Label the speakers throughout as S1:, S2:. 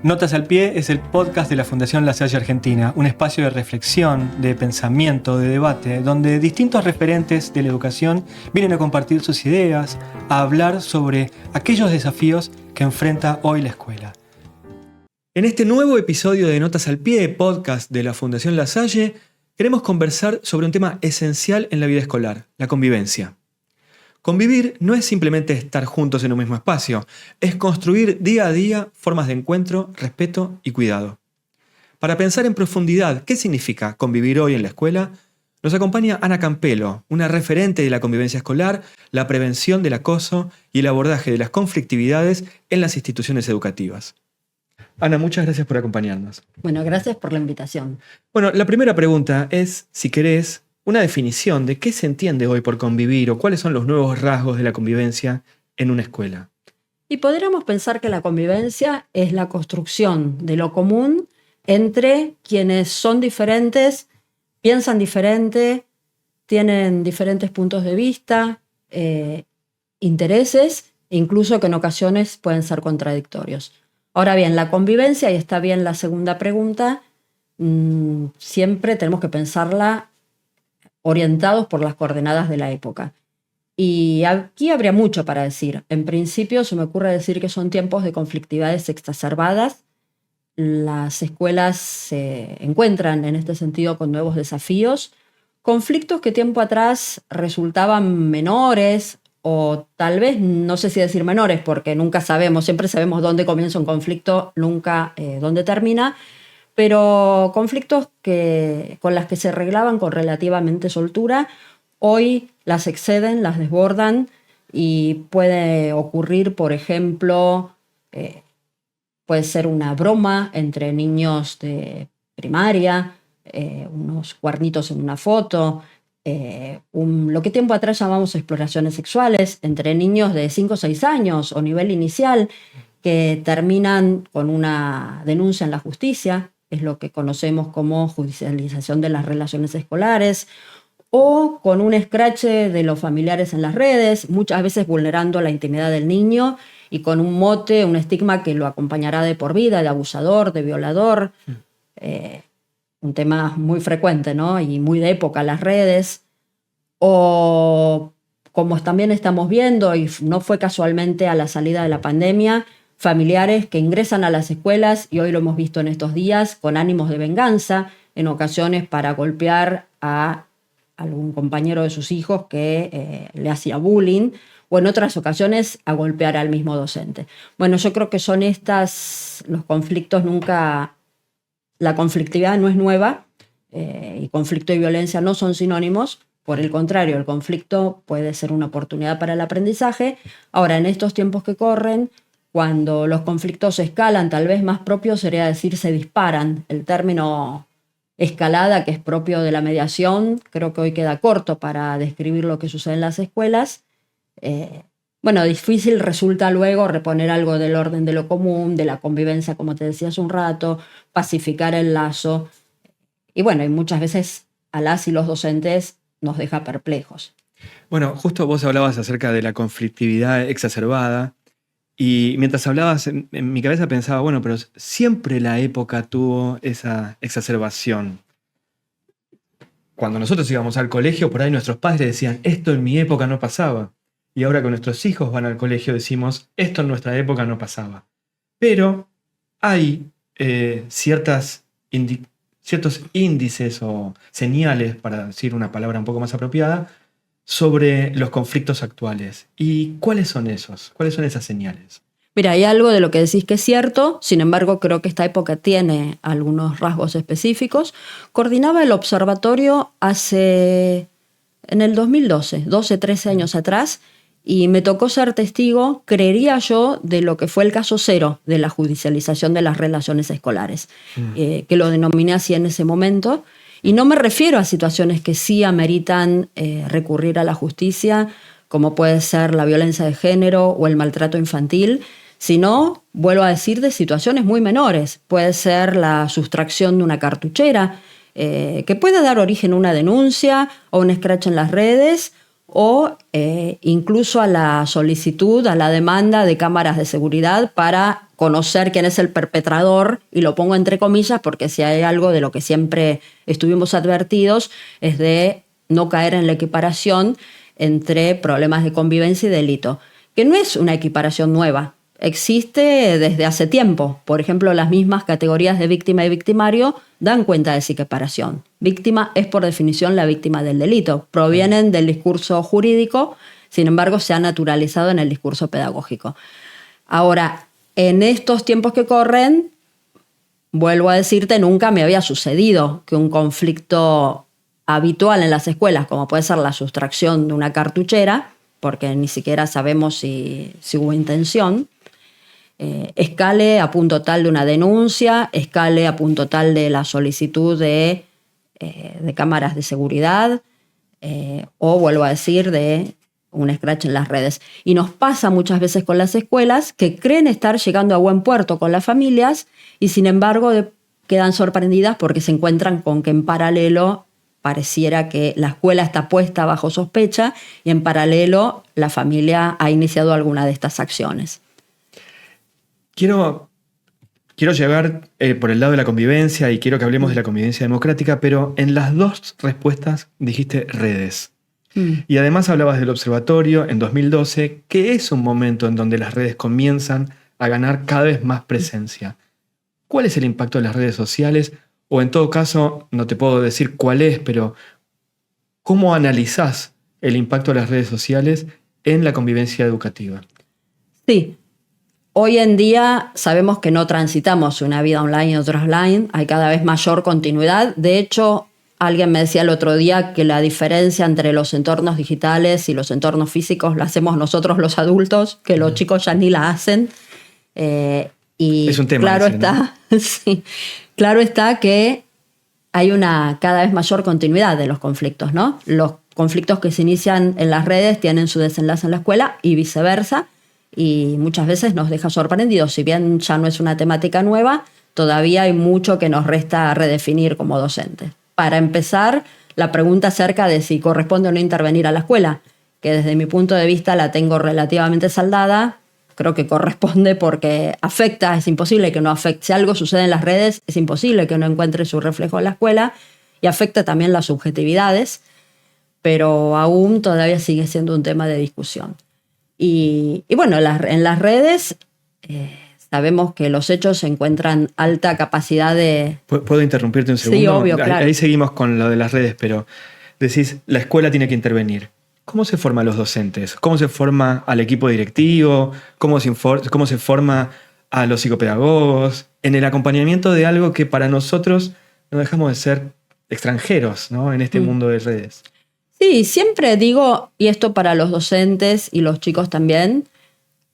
S1: Notas al Pie es el podcast de la Fundación La Salle Argentina, un espacio de reflexión, de pensamiento, de debate, donde distintos referentes de la educación vienen a compartir sus ideas, a hablar sobre aquellos desafíos que enfrenta hoy la escuela. En este nuevo episodio de Notas al Pie, podcast de la Fundación La Salle, queremos conversar sobre un tema esencial en la vida escolar, la convivencia. Convivir no es simplemente estar juntos en un mismo espacio, es construir día a día formas de encuentro, respeto y cuidado. Para pensar en profundidad qué significa convivir hoy en la escuela, nos acompaña Ana Campelo, una referente de la convivencia escolar, la prevención del acoso y el abordaje de las conflictividades en las instituciones educativas. Ana, muchas gracias por acompañarnos.
S2: Bueno, gracias por la invitación.
S1: Bueno, la primera pregunta es, si querés, una definición de qué se entiende hoy por convivir o cuáles son los nuevos rasgos de la convivencia en una escuela.
S2: Y podríamos pensar que la convivencia es la construcción de lo común entre quienes son diferentes, piensan diferente, tienen diferentes puntos de vista, intereses, e incluso que en ocasiones pueden ser contradictorios. Ahora bien, la convivencia, y está bien la segunda pregunta, siempre tenemos que pensarla orientados por las coordenadas de la época. Y aquí habría mucho para decir. En principio se me ocurre decir que son tiempos de conflictividades exacerbadas. Las escuelas se encuentran en este sentido con nuevos desafíos. Conflictos que tiempo atrás resultaban menores o tal vez, no sé si decir menores porque nunca sabemos, siempre sabemos dónde comienza un conflicto, nunca dónde termina, pero conflictos con las que se arreglaban con relativamente soltura, hoy las exceden, las desbordan y puede ocurrir, por ejemplo, puede ser una broma entre niños de primaria, unos cuernitos en una foto, lo que tiempo atrás llamamos exploraciones sexuales entre niños de 5 o 6 años o nivel inicial que terminan con una denuncia en la justicia. Es lo que conocemos como judicialización de las relaciones escolares, o con un escrache de los familiares en las redes, muchas veces vulnerando la intimidad del niño y con un mote, un estigma que lo acompañará de por vida, de abusador, de violador. Un tema muy frecuente, ¿no? Y muy de época, las redes. O, como también estamos viendo, y no fue casualmente a la salida de la pandemia, familiares que ingresan a las escuelas, y hoy lo hemos visto en estos días, con ánimos de venganza, en ocasiones para golpear a algún compañero de sus hijos que le hacía bullying, o en otras ocasiones a golpear al mismo docente. Bueno, yo creo que son los conflictos nunca... La conflictividad no es nueva, y conflicto y violencia no son sinónimos. Por el contrario, el conflicto puede ser una oportunidad para el aprendizaje. Ahora, en estos tiempos que corren, cuando los conflictos escalan, tal vez más propio sería decir se disparan. El término escalada, que es propio de la mediación, creo que hoy queda corto para describir lo que sucede en las escuelas. Difícil resulta luego reponer algo del orden de lo común, de la convivencia, como te decía hace un rato, pacificar el lazo. Y muchas veces a las y los docentes nos deja perplejos.
S1: Bueno, justo vos hablabas acerca de la conflictividad exacerbada. Y mientras hablabas, en mi cabeza pensaba, pero siempre la época tuvo esa exacerbación. Cuando nosotros íbamos al colegio, por ahí nuestros padres decían, esto en mi época no pasaba. Y ahora que nuestros hijos van al colegio decimos, esto en nuestra época no pasaba. Pero hay ciertos índices o señales, para decir una palabra un poco más apropiada, sobre los conflictos actuales. ¿Y cuáles son esos? ¿Cuáles son esas señales?
S2: Mira, hay algo de lo que decís que es cierto, sin embargo creo que esta época tiene algunos rasgos específicos. Coordinaba el observatorio en el 2012, 12, 13 años atrás, y me tocó ser testigo, creería yo, de lo que fue el caso cero de la judicialización de las relaciones escolares, que lo denominé así en ese momento. Y no me refiero a situaciones que sí ameritan recurrir a la justicia, como puede ser la violencia de género o el maltrato infantil, sino, vuelvo a decir, de situaciones muy menores. Puede ser la sustracción de una cartuchera, que puede dar origen a una denuncia o un escrache en las redes, o incluso a la solicitud, a la demanda de cámaras de seguridad para conocer quién es el perpetrador, y lo pongo entre comillas porque si hay algo de lo que siempre estuvimos advertidos es de no caer en la equiparación entre problemas de convivencia y delito, que no es una equiparación nueva, existe desde hace tiempo. Por ejemplo, las mismas categorías de víctima y victimario dan cuenta de esa equiparación. Víctima es por definición la víctima del delito, provienen del discurso jurídico, sin embargo se ha naturalizado en el discurso pedagógico. Ahora, en estos tiempos que corren, vuelvo a decirte, nunca me había sucedido que un conflicto habitual en las escuelas, como puede ser la sustracción de una cartuchera, porque ni siquiera sabemos si hubo intención, escale a punto tal de una denuncia, escale a punto tal de la solicitud de cámaras de seguridad, o vuelvo a decir, de un scratch en las redes. Y nos pasa muchas veces con las escuelas que creen estar llegando a buen puerto con las familias y sin embargo quedan sorprendidas porque se encuentran con que en paralelo pareciera que la escuela está puesta bajo sospecha y en paralelo la familia ha iniciado alguna de estas acciones.
S3: Quiero llegar por el lado de la convivencia y quiero que hablemos de la convivencia democrática, pero en las dos respuestas dijiste redes. Y además hablabas del observatorio en 2012, que es un momento en donde las redes comienzan a ganar cada vez más presencia. ¿Cuál es el impacto de las redes sociales? O en todo caso, no te puedo decir cuál es, pero ¿cómo analizás el impacto de las redes sociales en la convivencia educativa?
S2: Sí. Hoy en día sabemos que no transitamos una vida online y otra offline, hay cada vez mayor continuidad. De hecho, alguien me decía el otro día que la diferencia entre los entornos digitales y los entornos físicos la hacemos nosotros los adultos, que los chicos ya ni la hacen. Y
S3: es un tema.
S2: Claro
S3: ese,
S2: está, ¿no? Sí, claro está que hay una cada vez mayor continuidad de los conflictos, ¿no? Los conflictos que se inician en las redes tienen su desenlace en la escuela y viceversa. Y muchas veces nos deja sorprendidos. Si bien ya no es una temática nueva, todavía hay mucho que nos resta redefinir como docentes. Para empezar, la pregunta acerca de si corresponde o no intervenir a la escuela, que desde mi punto de vista la tengo relativamente saldada. Creo que corresponde porque afecta, es imposible que no afecte. Si algo sucede en las redes, es imposible que no encuentre su reflejo en la escuela, y afecta también las subjetividades, pero aún todavía sigue siendo un tema de discusión. Y bueno, en las redes sabemos que los hechos encuentran alta capacidad de...
S3: ¿Puedo interrumpirte un segundo?
S2: Sí, obvio, claro.
S3: Ahí seguimos con lo de las redes, pero decís, la escuela tiene que intervenir. ¿Cómo se forman los docentes? ¿Cómo se forma al equipo directivo? ¿Cómo se forma a los psicopedagogos? En el acompañamiento de algo que para nosotros no dejamos de ser extranjeros, ¿no? En este mundo de redes.
S2: Sí, siempre digo, y esto para los docentes y los chicos también,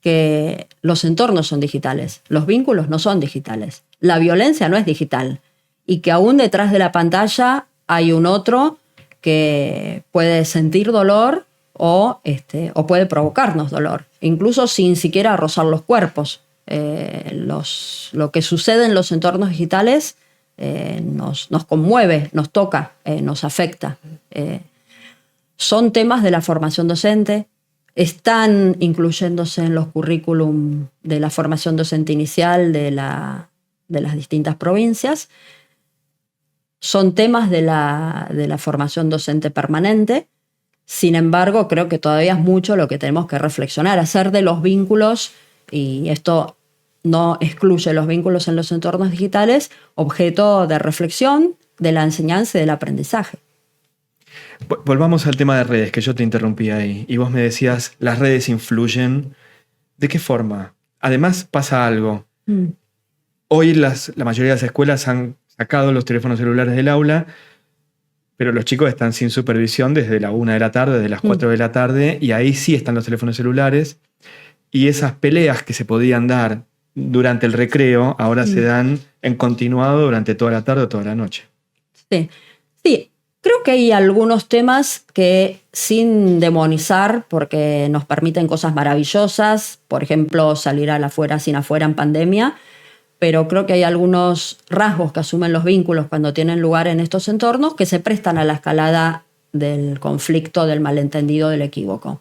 S2: que los entornos son digitales, los vínculos no son digitales, la violencia no es digital, y que aún detrás de la pantalla hay un otro que puede sentir dolor o puede provocarnos dolor, incluso sin siquiera rozar los cuerpos. Lo que sucede en los entornos digitales nos conmueve, nos toca, nos afecta. Son temas de la formación docente, están incluyéndose en los currículum de la formación docente inicial de las distintas provincias. Son temas de la formación docente permanente. Sin embargo, creo que todavía es mucho lo que tenemos que reflexionar, hacer de los vínculos, y esto no excluye los vínculos en los entornos digitales, objeto de reflexión, de la enseñanza y del aprendizaje.
S3: Volvamos al tema de redes, que yo te interrumpí ahí. Y vos me decías, las redes influyen. ¿De qué forma? Además pasa algo. Hoy la mayoría de las escuelas han sacado los teléfonos celulares del aula, pero los chicos están sin supervisión desde la 1 de la tarde, desde las 4 de la tarde, y ahí sí están los teléfonos celulares. Y esas peleas que se podían dar durante el recreo ahora se dan en continuado durante toda la tarde o toda la noche.
S2: Sí. Creo que hay algunos temas que, sin demonizar, porque nos permiten cosas maravillosas, por ejemplo, salir a la afuera sin afuera en pandemia, pero creo que hay algunos rasgos que asumen los vínculos cuando tienen lugar en estos entornos que se prestan a la escalada del conflicto, del malentendido, del equívoco.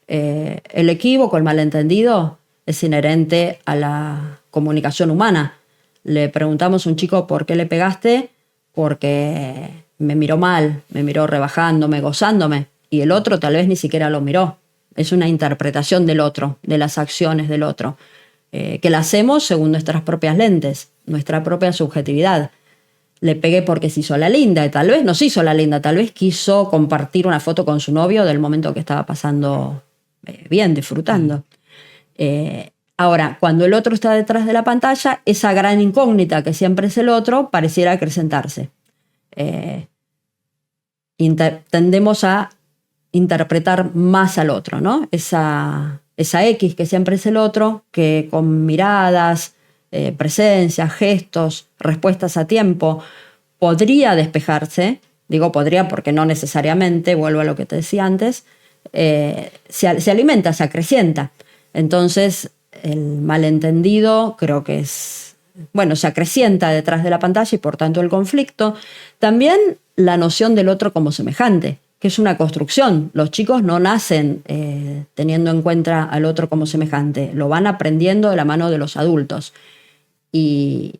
S2: El equívoco, el malentendido, es inherente a la comunicación humana. Le preguntamos a un chico ¿por qué le pegaste? Porque me miró mal, me miró rebajándome, gozándome, y el otro tal vez ni siquiera lo miró. Es una interpretación del otro, de las acciones del otro, que la hacemos según nuestras propias lentes, nuestra propia subjetividad. Le pegué porque se hizo la linda, y tal vez no se hizo la linda, tal vez quiso compartir una foto con su novio del momento que estaba pasando bien, disfrutando. Ahora, cuando el otro está detrás de la pantalla, esa gran incógnita que siempre es el otro pareciera acrecentarse. Tendemos a interpretar más al otro, ¿no? Esa X que siempre es el otro, que con miradas, presencias, gestos, respuestas a tiempo, podría despejarse. Digo podría porque no necesariamente, vuelvo a lo que te decía antes, se alimenta, se acrecienta. Entonces, el malentendido creo que se acrecienta detrás de la pantalla y por tanto el conflicto. También la noción del otro como semejante, que es una construcción. Los chicos no nacen teniendo en cuenta al otro como semejante, lo van aprendiendo de la mano de los adultos. Y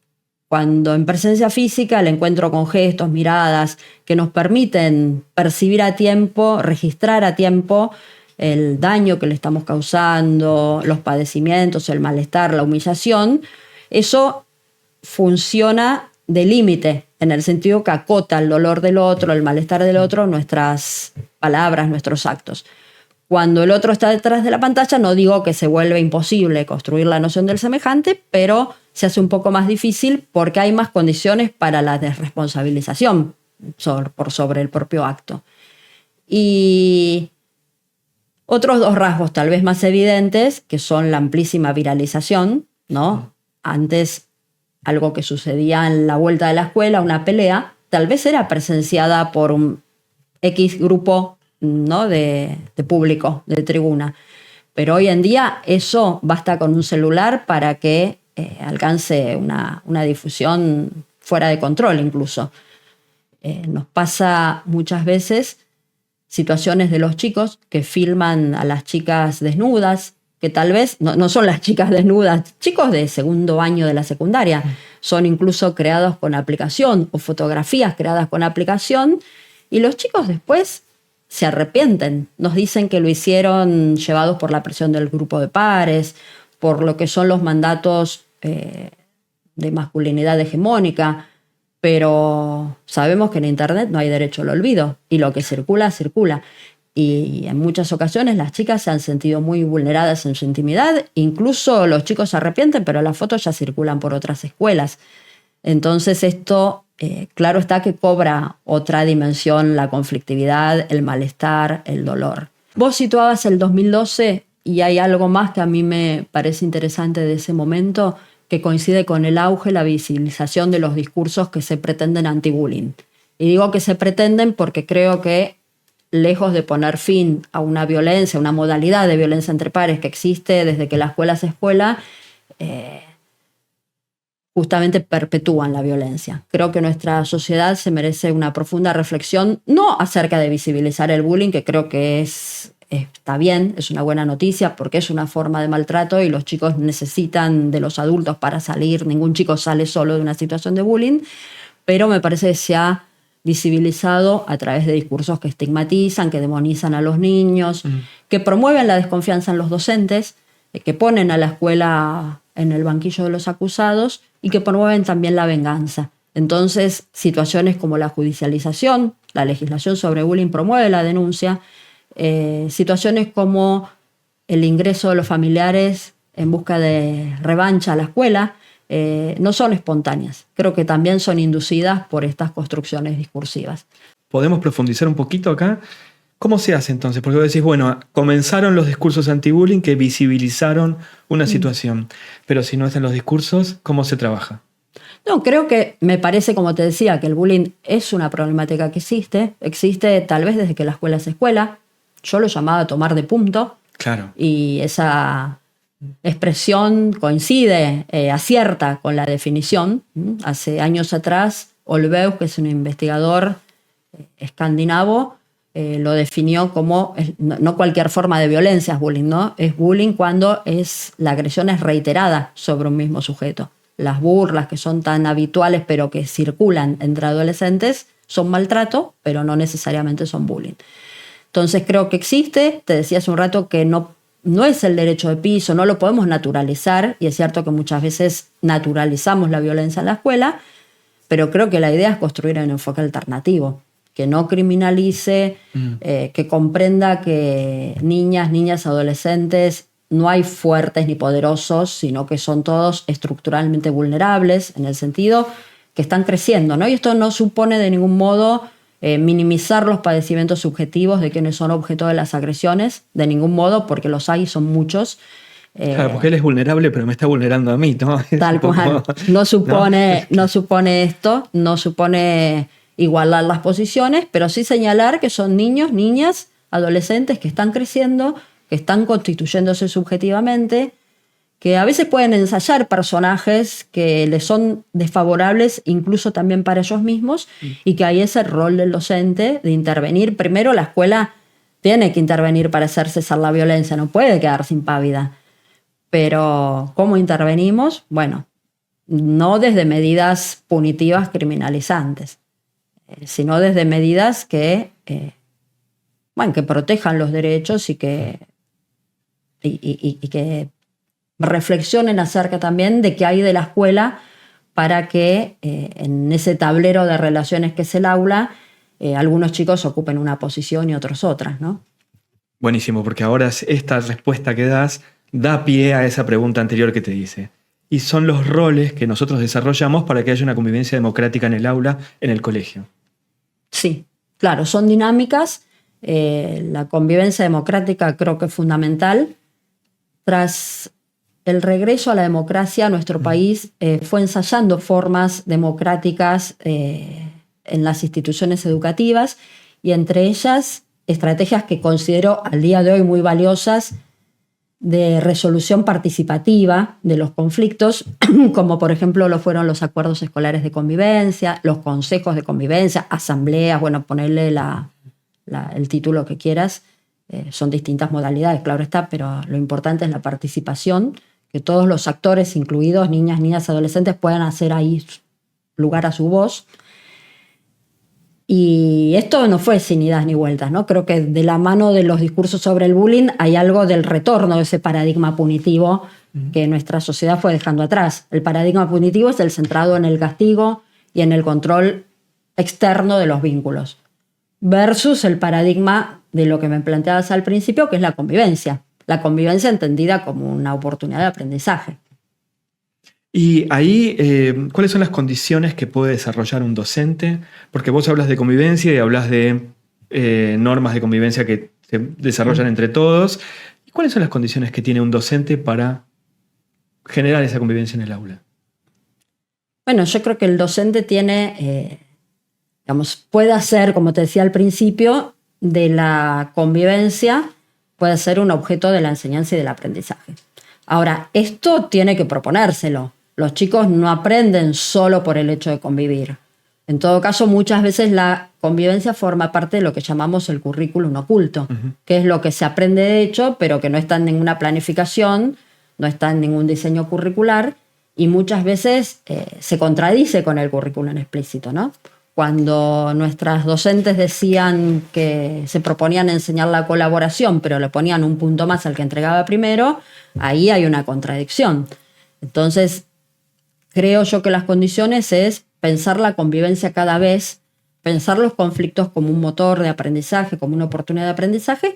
S2: cuando en presencia física el encuentro con gestos, miradas, que nos permiten percibir a tiempo, registrar a tiempo el daño que le estamos causando, los padecimientos, el malestar, la humillación, eso funciona de límite, en el sentido que acota el dolor del otro, el malestar del otro, nuestras palabras, nuestros actos. Cuando el otro está detrás de la pantalla, no digo que se vuelve imposible construir la noción del semejante, pero se hace un poco más difícil porque hay más condiciones para la desresponsabilización por sobre el propio acto. Y otros dos rasgos tal vez más evidentes, que son la amplísima viralización, ¿no? Antes, algo que sucedía en la vuelta de la escuela, una pelea, tal vez era presenciada por un X grupo, ¿no? de público, de tribuna. Pero hoy en día eso basta con un celular para que alcance una difusión fuera de control incluso. Nos pasa muchas veces situaciones de los chicos que filman a las chicas desnudas, que tal vez no son las chicas desnudas, chicos de segundo año de la secundaria, son incluso creados con aplicación o fotografías creadas con aplicación, y los chicos después se arrepienten, nos dicen que lo hicieron llevados por la presión del grupo de pares, por lo que son los mandatos de masculinidad hegemónica, pero sabemos que en Internet no hay derecho al olvido y lo que circula, circula. Y en muchas ocasiones las chicas se han sentido muy vulneradas en su intimidad, incluso los chicos se arrepienten, pero las fotos ya circulan por otras escuelas. Entonces esto, claro está que cobra otra dimensión, la conflictividad, el malestar, el dolor. Vos situabas el 2012 y hay algo más que a mí me parece interesante de ese momento, que coincide con el auge, la visibilización de los discursos que se pretenden anti-bullying. Y digo que se pretenden porque creo que, lejos de poner fin a una violencia, una modalidad de violencia entre pares que existe desde que la escuela es escuela, justamente perpetúan la violencia. Creo que nuestra sociedad se merece una profunda reflexión, no acerca de visibilizar el bullying, que creo que está bien, es una buena noticia porque es una forma de maltrato y los chicos necesitan de los adultos para salir. Ningún chico sale solo de una situación de bullying, pero me parece que se ha visibilizado a través de discursos que estigmatizan, que demonizan a los niños, que promueven la desconfianza en los docentes, que ponen a la escuela en el banquillo de los acusados y que promueven también la venganza. Entonces, situaciones como la judicialización, la legislación sobre bullying promueve la denuncia, situaciones como el ingreso de los familiares en busca de revancha a la escuela, no son espontáneas. Creo que también son inducidas por estas construcciones discursivas.
S3: ¿Podemos profundizar un poquito acá? ¿Cómo se hace entonces? Porque vos decís, bueno, comenzaron los discursos anti-bullying que visibilizaron una situación, pero si no están los discursos, ¿cómo se trabaja?
S2: No, creo que me parece, como te decía, que el bullying es una problemática que existe tal vez desde que la escuela es escuela. Yo lo llamaba tomar de punto.
S3: Claro.
S2: Y esa expresión coincide, acierta con la definición. Hace años atrás, Olveus, que es un investigador escandinavo, lo definió como, no cualquier forma de violencia es bullying, ¿no? Es bullying cuando la agresión es reiterada sobre un mismo sujeto. Las burlas que son tan habituales pero que circulan entre adolescentes son maltrato, pero no necesariamente son bullying. Entonces creo que existe, te decía hace un rato que no es el derecho de piso, no lo podemos naturalizar, y es cierto que muchas veces naturalizamos la violencia en la escuela, pero creo que la idea es construir un enfoque alternativo, que no criminalice, que comprenda que niñas, adolescentes, no hay fuertes ni poderosos, sino que son todos estructuralmente vulnerables, en el sentido que están creciendo, ¿no? Y esto no supone de ningún modo minimizar los padecimientos subjetivos de quienes son objeto de las agresiones, de ningún modo, porque los hay y son muchos.
S3: Claro, porque él es vulnerable, pero me está vulnerando a mí, ¿no?
S2: Tal cual. No supone esto, no supone igualar las posiciones, pero sí señalar que son niños, niñas, adolescentes que están creciendo, que están constituyéndose subjetivamente, que a veces pueden ensayar personajes que les son desfavorables incluso también para ellos mismos, y que ahí es el rol del docente de intervenir. Primero, la escuela tiene que intervenir para hacer cesar la violencia, no puede quedarse impávida. Pero ¿cómo intervenimos? Bueno, no desde medidas punitivas criminalizantes, sino desde medidas que protejan los derechos y que reflexionen acerca también de qué hay de la escuela para que en ese tablero de relaciones que es el aula, algunos chicos ocupen una posición y otros otras, ¿no?
S3: Buenísimo, porque ahora esta respuesta que da pie a esa pregunta anterior que te hice. Y son los roles que nosotros desarrollamos para que haya una convivencia democrática en el aula, en el colegio.
S2: Sí, claro, son dinámicas. La convivencia democrática creo que es fundamental. Tras el regreso a la democracia, nuestro país fue ensayando formas democráticas en las instituciones educativas, y entre ellas estrategias que considero al día de hoy muy valiosas de resolución participativa de los conflictos, como por ejemplo lo fueron los acuerdos escolares de convivencia, los consejos de convivencia, asambleas, ponerle el título que quieras. Son distintas modalidades, claro está, pero lo importante es la participación, que todos los actores, incluidos niñas, adolescentes, puedan hacer ahí lugar a su voz. Y esto no fue sin idas ni vueltas, ¿no? Creo que de la mano de los discursos sobre el bullying hay algo del retorno de ese paradigma punitivo que nuestra sociedad fue dejando atrás. El paradigma punitivo es el centrado en el castigo y en el control externo de los vínculos, versus el paradigma de lo que me planteabas al principio, que es la convivencia entendida como una oportunidad de aprendizaje.
S3: Y ahí, ¿cuáles son las condiciones que puede desarrollar un docente? Porque vos hablas de convivencia y hablas de normas de convivencia que se desarrollan entre todos. ¿Y cuáles son las condiciones que tiene un docente para generar esa convivencia en el aula?
S2: Bueno, yo creo que el docente puede hacer, como te decía al principio, de la convivencia, puede ser un objeto de la enseñanza y del aprendizaje. Ahora, esto tiene que proponérselo. Los chicos no aprenden solo por el hecho de convivir. En todo caso, muchas veces la convivencia forma parte de lo que llamamos el currículum oculto, que es lo que se aprende de hecho, pero que no está en ninguna planificación, no está en ningún diseño curricular, y muchas veces se contradice con el currículum explícito, ¿no? Cuando nuestras docentes decían que se proponían enseñar la colaboración, pero le ponían un punto más al que entregaba primero, ahí hay una contradicción. Entonces, creo yo que las condiciones es pensar la convivencia cada vez, pensar los conflictos como un motor de aprendizaje, como una oportunidad de aprendizaje,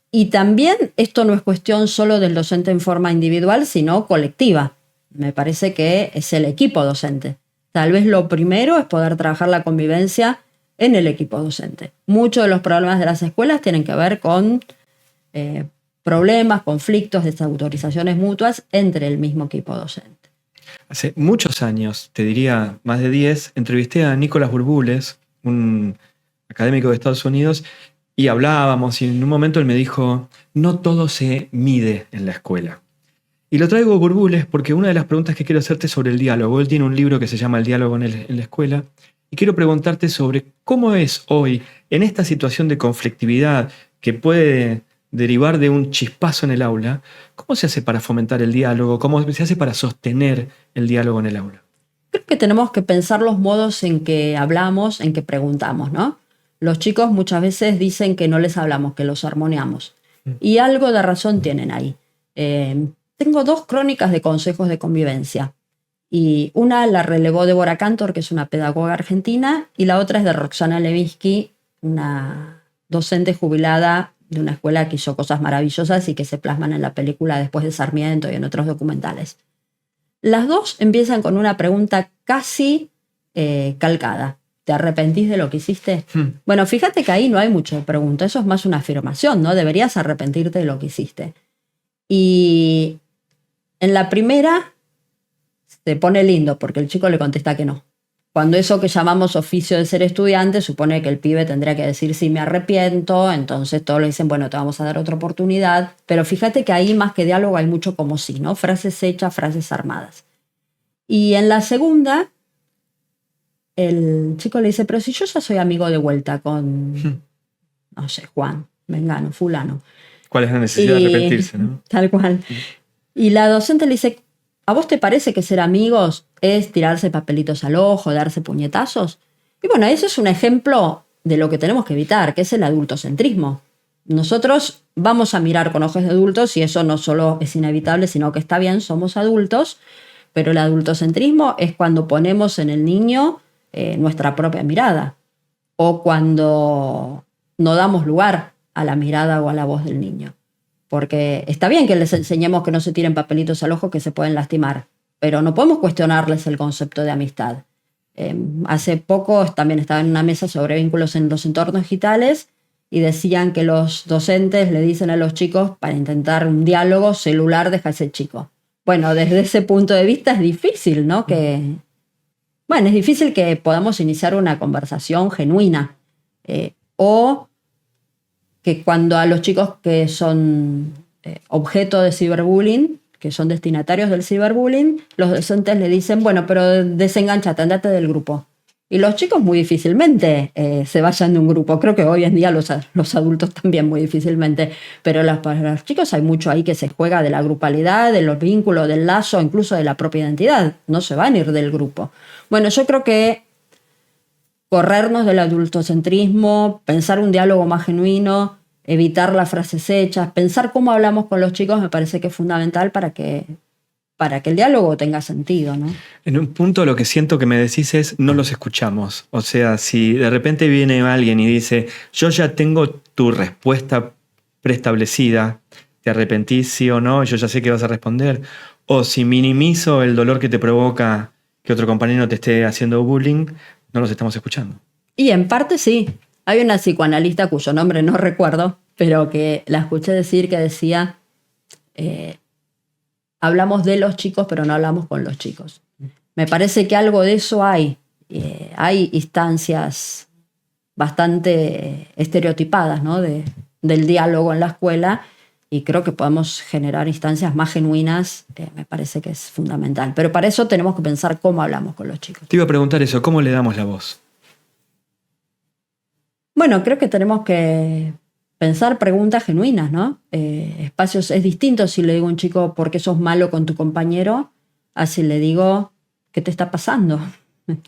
S2: y también esto no es cuestión solo del docente en forma individual, sino colectiva. Me parece que es el equipo docente. Tal vez lo primero es poder trabajar la convivencia en el equipo docente. Muchos de los problemas de las escuelas tienen que ver con problemas, conflictos, desautorizaciones mutuas entre el mismo equipo docente.
S3: Hace muchos años, te diría más de 10, entrevisté a Nicolás Burbules, un académico de Estados Unidos, y hablábamos, y en un momento él me dijo, no todo se mide en la escuela. Y lo traigo Burbules porque una de las preguntas que quiero hacerte es sobre el diálogo. Él tiene un libro que se llama El diálogo en la escuela, Y quiero preguntarte sobre cómo es hoy, en esta situación de conflictividad que puede derivar de un chispazo en el aula, ¿cómo se hace para fomentar el diálogo? ¿Cómo se hace para sostener el diálogo en el aula?
S2: Creo que tenemos que pensar los modos en que hablamos, en que preguntamos, ¿no? Los chicos muchas veces dicen que no les hablamos, que los armoneamos. Y algo de razón tienen ahí. Tengo 2 crónicas de consejos de convivencia. Y una la relevó Débora Cantor, que es una pedagoga argentina, y la otra es de Roxana Levinsky, una docente jubilada de una escuela que hizo cosas maravillosas y que se plasman en la película Después de Sarmiento y en otros documentales. Las 2 empiezan con una pregunta casi calcada. ¿Te arrepentís de lo que hiciste? Bueno, fíjate que ahí no hay mucho de pregunta, eso es más una afirmación, ¿no? Deberías arrepentirte de lo que hiciste. Y en la primera se pone lindo porque el chico le contesta que no. Cuando eso que llamamos oficio de ser estudiante supone que el pibe tendría que decir sí, me arrepiento, entonces todos le dicen, bueno, te vamos a dar otra oportunidad. Pero fíjate que ahí más que diálogo hay mucho como sí, ¿no? Frases hechas, frases armadas. Y en la segunda, el chico le dice, pero si yo ya soy amigo de vuelta con, no sé, Juan, Mengano, fulano.
S3: ¿Cuál es la necesidad de arrepentirse, no?
S2: Tal cual. Y la docente le dice, ¿a vos te parece que ser amigos es tirarse papelitos al ojo, darse puñetazos? Y bueno, eso es un ejemplo de lo que tenemos que evitar, que es el adultocentrismo. Nosotros vamos a mirar con ojos de adultos y eso no solo es inevitable, sino que está bien, somos adultos, pero el adultocentrismo es cuando ponemos en el niño nuestra propia mirada o cuando no damos lugar a la mirada o a la voz del niño. Porque está bien que les enseñemos que no se tiren papelitos al ojo que se pueden lastimar, pero no podemos cuestionarles el concepto de amistad. Hace poco también estaba en una mesa sobre vínculos en los entornos digitales y decían que los docentes le dicen a los chicos para intentar un diálogo celular, deja ese chico. Bueno, desde ese punto de vista es difícil, ¿no? Es difícil que podamos iniciar una conversación genuina o que cuando a los chicos que son objeto de ciberbullying, que son destinatarios del ciberbullying, los docentes le dicen, bueno, pero desenganchate, andate del grupo. Y los chicos muy difícilmente se vayan de un grupo. Creo que hoy en día los adultos también muy difícilmente. Pero para los chicos hay mucho ahí que se juega de la grupalidad, de los vínculos, del lazo, incluso de la propia identidad. No se van a ir del grupo. Bueno, yo creo que corrernos del adultocentrismo, pensar un diálogo más genuino, evitar las frases hechas, pensar cómo hablamos con los chicos me parece que es fundamental para que el diálogo tenga sentido, ¿no?
S3: En un punto lo que siento que me decís es no los escuchamos. O sea, si de repente viene alguien y dice, yo ya tengo tu respuesta preestablecida, ¿te arrepentís sí o no? Yo ya sé que vas a responder. O si minimizo el dolor que te provoca que otro compañero te esté haciendo bullying, no los estamos escuchando.
S2: Y en parte sí. Hay una psicoanalista cuyo nombre no recuerdo, pero que la escuché decir que decía, hablamos de los chicos, pero no hablamos con los chicos. Me parece que algo de eso hay. Hay instancias bastante estereotipadas, ¿no? del diálogo en la escuela y creo que podemos generar instancias más genuinas, me parece que es fundamental. Pero para eso tenemos que pensar cómo hablamos con los chicos.
S3: Te iba a preguntar eso, ¿cómo le damos la voz?
S2: Bueno, creo que tenemos que pensar preguntas genuinas, ¿no? Espacios, es distinto si le digo a un chico ¿por qué sos malo con tu compañero? A si le digo ¿qué te está pasando?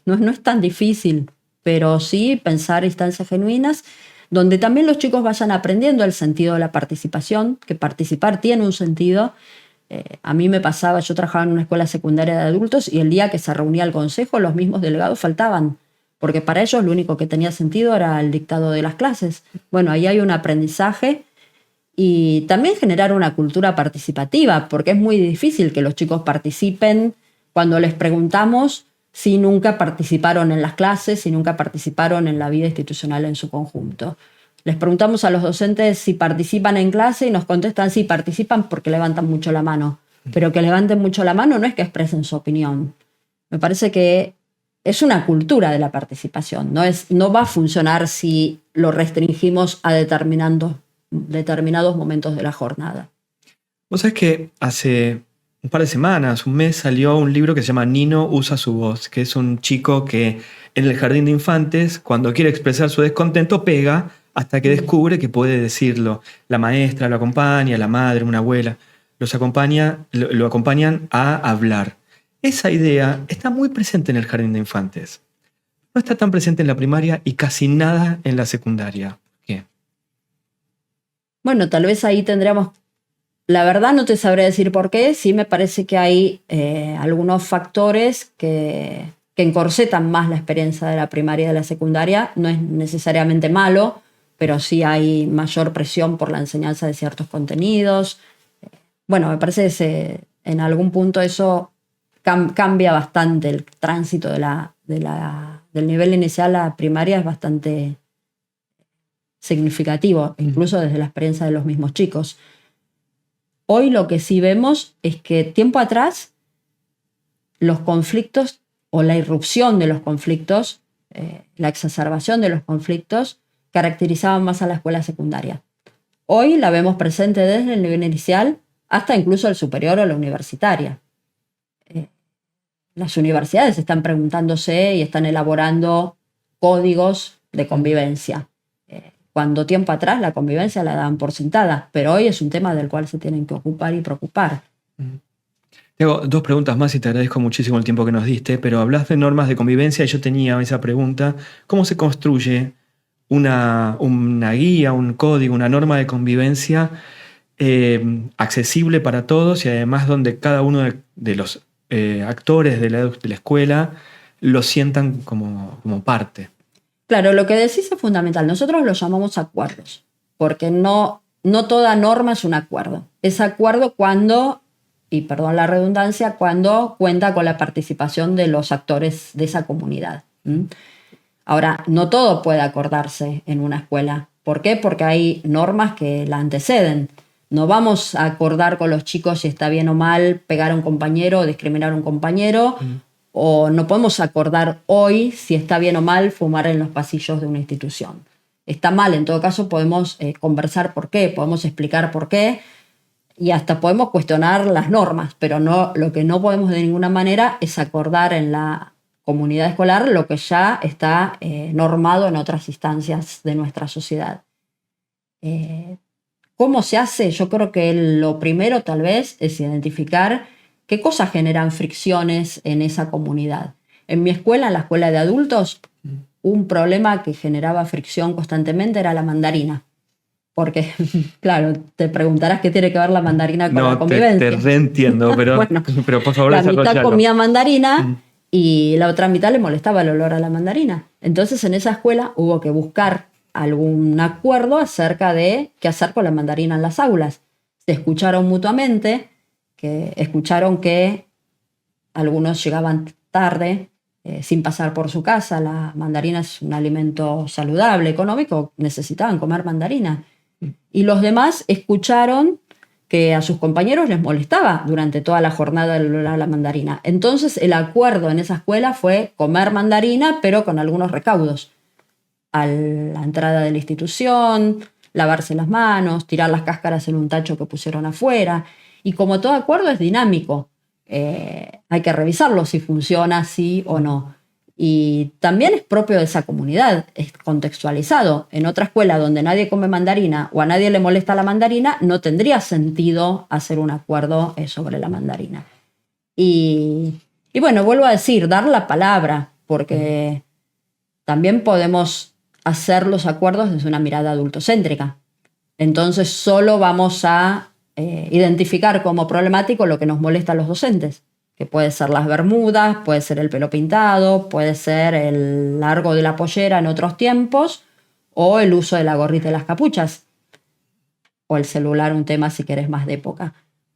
S2: No es tan difícil, pero sí pensar instancias genuinas donde también los chicos vayan aprendiendo el sentido de la participación, que participar tiene un sentido. A mí me pasaba, yo trabajaba en una escuela secundaria de adultos y el día que se reunía el consejo los mismos delegados faltaban, porque para ellos lo único que tenía sentido era el dictado de las clases. Bueno, ahí hay un aprendizaje y también generar una cultura participativa, porque es muy difícil que los chicos participen cuando les preguntamos si nunca participaron en las clases, si nunca participaron en la vida institucional en su conjunto. Les preguntamos a los docentes si participan en clase y nos contestan sí, participan porque levantan mucho la mano. Pero que levanten mucho la mano no es que expresen su opinión. Me parece que es una cultura de la participación. No va a funcionar si lo restringimos a determinados momentos de la jornada.
S3: Vos sabés que hace un par de semanas, un mes, salió un libro que se llama Nino usa su voz, que es un chico que en el jardín de infantes, cuando quiere expresar su descontento, pega hasta que descubre que puede decirlo. La maestra lo acompaña, la madre, una abuela, lo acompañan a hablar. Esa idea está muy presente en el jardín de infantes. No está tan presente en la primaria y casi nada en la secundaria. ¿Qué?
S2: Bueno, tal vez ahí tendríamos, la verdad no te sabré decir por qué, sí me parece que hay algunos factores que encorsetan más la experiencia de la primaria y de la secundaria. No es necesariamente malo, pero sí hay mayor presión por la enseñanza de ciertos contenidos. Bueno, me parece que en algún punto eso cambia bastante el tránsito del nivel inicial a la primaria, es bastante significativo, incluso desde la experiencia de los mismos chicos. Hoy lo que sí vemos es que tiempo atrás los conflictos o la irrupción de los conflictos, la exacerbación de los conflictos, caracterizaban más a la escuela secundaria. Hoy la vemos presente desde el nivel inicial hasta incluso el superior o la universitaria. Las universidades están preguntándose y están elaborando códigos de convivencia. Cuando tiempo atrás la convivencia la daban por sentada, pero hoy es un tema del cual se tienen que ocupar y preocupar.
S3: Te hago 2 preguntas más y te agradezco muchísimo el tiempo que nos diste, pero hablas de normas de convivencia y yo tenía esa pregunta: ¿cómo se construye una guía, un código, una norma de convivencia accesible para todos y además donde cada uno de los actores de la escuela lo sientan como parte?
S2: Claro, lo que decís es fundamental. Nosotros lo llamamos acuerdos, porque no toda norma es un acuerdo. Es acuerdo cuando, y perdón la redundancia, cuando cuenta con la participación de los actores de esa comunidad. Ahora, no todo puede acordarse en una escuela. ¿Por qué? Porque hay normas que la anteceden. No vamos a acordar con los chicos si está bien o mal pegar a un compañero o discriminar a un compañero, o no podemos acordar hoy si está bien o mal fumar en los pasillos de una institución. Está mal, en todo caso podemos conversar por qué, podemos explicar por qué y hasta podemos cuestionar las normas, pero lo que no podemos de ninguna manera es acordar en la comunidad escolar lo que ya está normado en otras instancias de nuestra sociedad. ¿Cómo se hace? Yo creo que lo primero tal vez es identificar qué cosas generan fricciones en esa comunidad. En mi escuela, en la escuela de adultos, un problema que generaba fricción constantemente era la mandarina. Porque, claro, te preguntarás qué tiene que ver la mandarina con la convivencia.
S3: Te reentiendo, pero,
S2: bueno,
S3: pero por favor
S2: la mitad
S3: desarrollalo.
S2: comía mandarina y la otra mitad le molestaba el olor a la mandarina. Entonces en esa escuela hubo que buscar algún acuerdo acerca de qué hacer con la mandarina en las aulas. Se escucharon mutuamente, escucharon que algunos llegaban tarde sin pasar por su casa. La mandarina es un alimento saludable, económico, necesitaban comer mandarina. Y los demás escucharon que a sus compañeros les molestaba durante toda la jornada el olor a la mandarina. Entonces el acuerdo en esa escuela fue comer mandarina, pero con algunos recaudos. A la entrada de la institución, lavarse las manos, tirar las cáscaras en un tacho que pusieron afuera. Y como todo acuerdo es dinámico, hay que revisarlo si funciona así o no. Y también es propio de esa comunidad, es contextualizado. En otra escuela donde nadie come mandarina o a nadie le molesta la mandarina, no tendría sentido hacer un acuerdo sobre la mandarina. Y bueno, vuelvo a decir, dar la palabra, porque también podemos hacer los acuerdos desde una mirada adultocéntrica. Entonces solo vamos a identificar como problemático lo que nos molesta a los docentes, que puede ser las bermudas, puede ser el pelo pintado, puede ser el largo de la pollera en otros tiempos, o el uso de la gorrita y las capuchas, o el celular, un tema si querés más de época.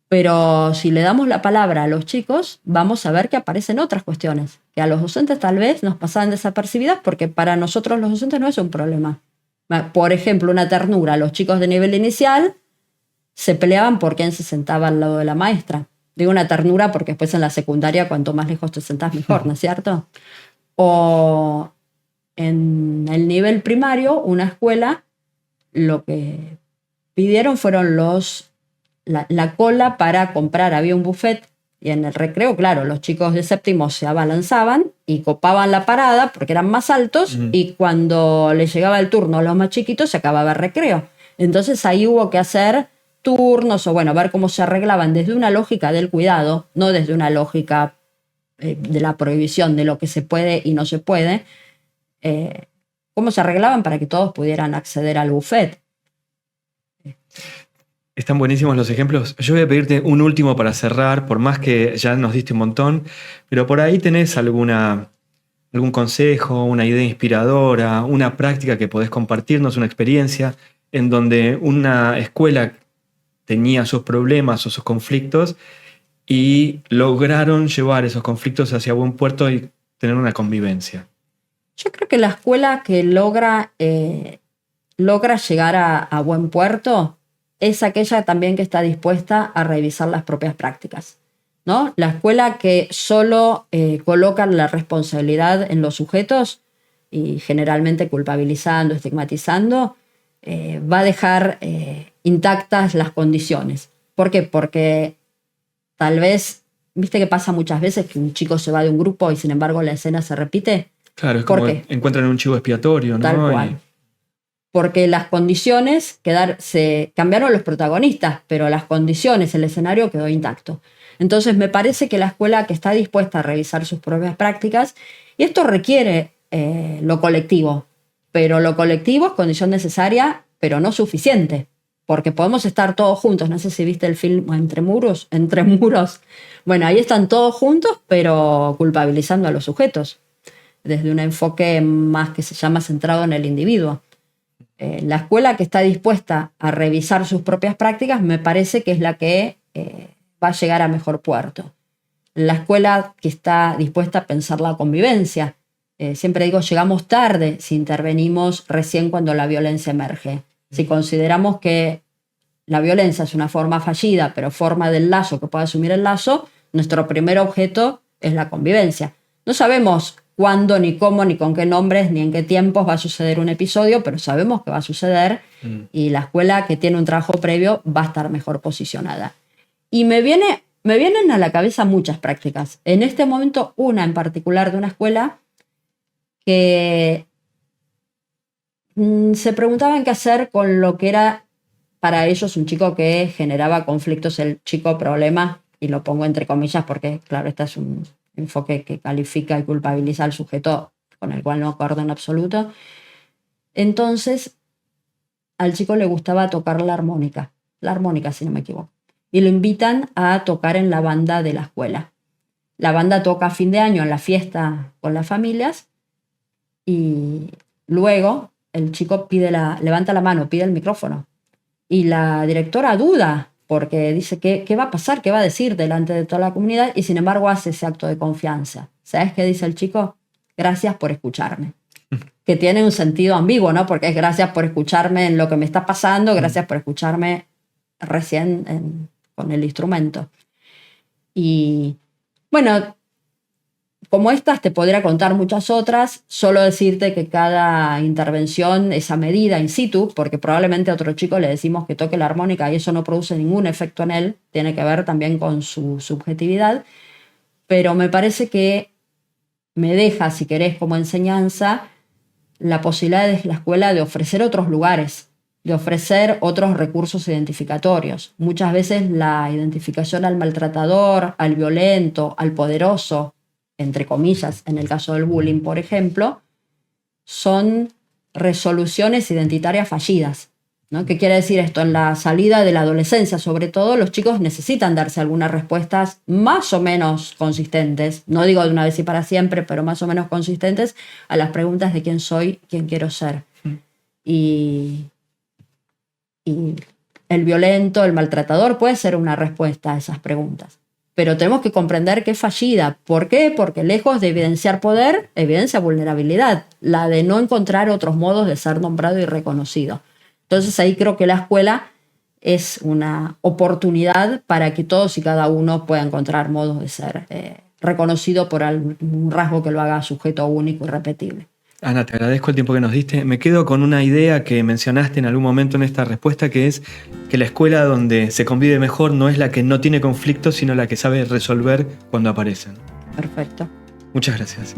S2: Pero si le damos la palabra a los chicos, vamos a ver que aparecen otras cuestiones, que a los docentes tal vez nos pasaban desapercibidas porque para nosotros los docentes no es un problema. Por ejemplo, una ternura. Los chicos de nivel inicial se peleaban por quién se sentaba al lado de la maestra. Digo una ternura porque después en la secundaria cuanto más lejos te sentás mejor, ¿no es cierto? O en el nivel primario, una escuela, lo que pidieron fueron la cola para comprar. Había un buffet Y en el recreo, claro, los chicos de séptimo se abalanzaban y copaban la parada porque eran más altos, y cuando les llegaba el turno a los más chiquitos se acababa el recreo. Entonces ahí hubo que hacer turnos o bueno, ver cómo se arreglaban desde una lógica del cuidado, no desde una lógica de la prohibición de lo que se puede y no se puede, cómo se arreglaban para que todos pudieran acceder al buffet.
S3: Están buenísimos los ejemplos. Yo voy a pedirte un último para cerrar, por más que ya nos diste un montón, pero por ahí tenés algún consejo, una idea inspiradora, una práctica que podés compartirnos, una experiencia en donde una escuela tenía sus problemas o sus conflictos y lograron llevar esos conflictos hacia buen puerto y tener una convivencia.
S2: Yo creo que la escuela que logra llegar a buen puerto es aquella también que está dispuesta a revisar las propias prácticas, ¿no? La escuela que solo coloca la responsabilidad en los sujetos y generalmente culpabilizando, estigmatizando, va a dejar intactas las condiciones. ¿Por qué? Porque tal vez, viste que pasa muchas veces que un chico se va de un grupo y sin embargo la escena se repite.
S3: Claro, es como encuentran un chivo expiatorio, ¿no?
S2: Tal cual. Porque las condiciones se cambiaron los protagonistas, pero las condiciones, el escenario quedó intacto. Entonces me parece que la escuela que está dispuesta a revisar sus propias prácticas, y esto requiere lo colectivo, pero lo colectivo es condición necesaria, pero no suficiente, porque podemos estar todos juntos. No sé si viste el film Entre Muros. Bueno, ahí están todos juntos, pero culpabilizando a los sujetos, desde un enfoque más que se llama centrado en el individuo. La escuela que está dispuesta a revisar sus propias prácticas me parece que es la que va a llegar a mejor puerto. La escuela que está dispuesta a pensar la convivencia. Siempre digo, llegamos tarde si intervenimos recién cuando la violencia emerge. Si consideramos que la violencia es una forma fallida, pero forma del lazo que puede asumir el lazo, nuestro primer objeto es la convivencia. No sabemos cuándo, ni cómo, ni con qué nombres, ni en qué tiempos va a suceder un episodio, pero sabemos que va a suceder y la escuela que tiene un trabajo previo va a estar mejor posicionada. Y me vienen a la cabeza muchas prácticas. En este momento, una en particular de una escuela que se preguntaban qué hacer con lo que era para ellos un chico que generaba conflictos, el chico problema, y lo pongo entre comillas porque, claro, este es un enfoque que califica y culpabiliza al sujeto con el cual no acuerdo en absoluto. Entonces, al chico le gustaba tocar la armónica si no me equivoco, y lo invitan a tocar en la banda de la escuela. La banda toca a fin de año en la fiesta con las familias y luego el chico levanta la mano, pide el micrófono y la directora duda porque dice ¿qué va a pasar? ¿Qué va a decir delante de toda la comunidad? Y sin embargo hace ese acto de confianza. ¿Sabes qué dice el chico? Gracias por escucharme. Que tiene un sentido ambiguo, ¿no? Porque es gracias por escucharme en lo que me está pasando, gracias por escucharme recién con el instrumento. Y bueno, como estas te podría contar muchas otras, solo decirte que cada intervención es a medida in situ, porque probablemente a otro chico le decimos que toque la armónica y eso no produce ningún efecto en él, tiene que ver también con su subjetividad, pero me parece que me deja, si querés, como enseñanza, la posibilidad de la escuela de ofrecer otros lugares, de ofrecer otros recursos identificatorios. Muchas veces la identificación al maltratador, al violento, al poderoso, entre comillas, en el caso del bullying, por ejemplo, son resoluciones identitarias fallidas, ¿no? ¿Qué quiere decir esto? En la salida de la adolescencia, sobre todo, los chicos necesitan darse algunas respuestas más o menos consistentes, no digo de una vez y para siempre, pero más o menos consistentes a las preguntas de quién soy, quién quiero ser. Y el violento, el maltratador puede ser una respuesta a esas preguntas. Pero tenemos que comprender que es fallida. ¿Por qué? Porque lejos de evidenciar poder, evidencia vulnerabilidad, la de no encontrar otros modos de ser nombrado y reconocido. Entonces ahí creo que la escuela es una oportunidad para que todos y cada uno pueda encontrar modos de ser reconocido por algún rasgo que lo haga sujeto único y repetible.
S3: Ana, te agradezco el tiempo que nos diste. Me quedo con una idea que mencionaste en algún momento en esta respuesta, que es que la escuela donde se convive mejor no es la que no tiene conflictos, sino la que sabe resolver cuando aparecen.
S2: Perfecto.
S3: Muchas gracias.